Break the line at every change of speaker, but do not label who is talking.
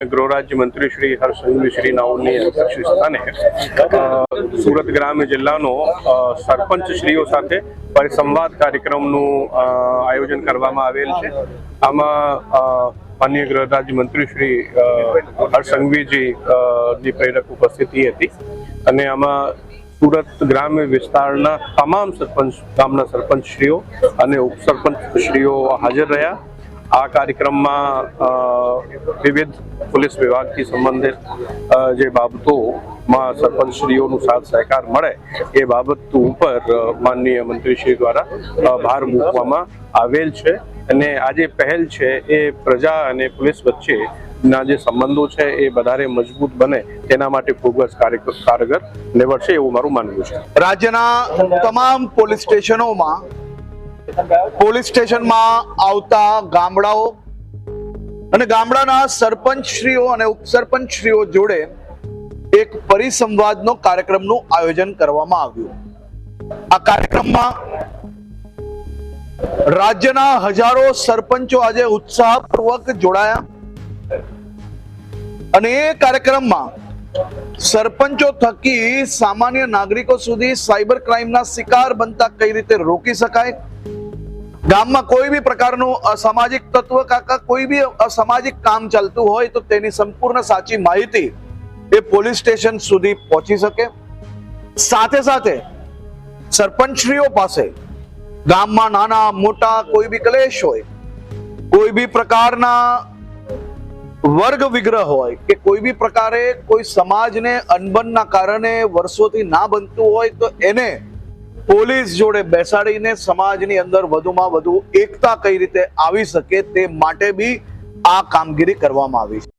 ગૃહ રાજ્ય મંત્રી શ્રી હર્ષ સંઘવી શ્રી નાઓની અધ્યક્ષસ્થાને સુરત ગ્રામ્ય જિલ્લાનો સરપંચ શ્રીઓ સાથે પરિસંવાદ કાર્યક્રમનું આયોજન કરવામાં આવેલ છે। આમાં માનનીય ગૃહ રાજ્ય મંત્રી શ્રી હર્ષ સંઘવીજી ની પ્રેરક ઉપસ્થિતિ હતી અને આમાં સુરત ગ્રામ્ય વિસ્તારના તમામ ગામના સરપંચશ્રીઓ અને ઉપસરપંચશ્રીઓ હાજર રહ્યા। આ કાર્યક્રમમાં વિવિધ પોલીસ વિભાગથી સંબંધિત જે બાબતોમાં સરપંચશ્રીઓનું સાથ સહકાર મળે એ બાબત ઉપર માનનીય મંત્રીશ્રી દ્વારા ભાર મૂકવામાં આવેલ છે અને આ જે પહેલ છે એ પ્રજા અને પોલીસ વચ્ચેના જે સંબંધો છે એ વધારે મજબૂત બને તેના માટે ખૂબ જ કારગર નીવડશે એવું મારું માનવું છે।
રાજ્યના તમામ પોલીસ સ્ટેશનોમાં પોલીસ સ્ટેશનમાં આવતા ગામડાઓ અને ગામડાના સરપંચશ્રીઓ અને ઉપસરપંચશ્રીઓ જોડે એક પરિસંવાદનો કાર્યક્રમનું આયોજન કરવામાં આવ્યું। આ કાર્યક્રમમાં રાજ્યના હજારો સરપંચો આજે ઉત્સાહપૂર્વક જોડાયા અને એ કાર્યક્રમમાં સરપંચો થકી સામાન્ય નાગરિકો સુધી સાયબર ક્રાઇમના શિકાર બનતા કઈ રીતે રોકી શકાય, ગામમાં કોઈ બી પ્રકારનું અસામાજિક તત્વ કાકા કોઈ બી અસામાજિક કામ ચાલતું હોય તો તેની સંપૂર્ણ સાચી માહિતી એ પોલીસ સ્ટેશન સુધી પહોંચી શકે। સાથે સાથે સરપંચશ્રીઓ પાસે ગામમાં નાના મોટા કોઈ બી ક્લેશ હોય, કોઈ બી પ્રકારના વર્ગ વિગ્રહ હોય કે કોઈ બી પ્રકારે કોઈ સમાજને અનબનના કારણે વર્ષોથી ના બનતું હોય તો એને પોલીસ જોડે બેસાડીને સમાજની અંદર વધુમાં વધુ એકતા કઈ રીતે આવી શકે તે માટે બી આ કામગીરી કરવામાં આવી છે।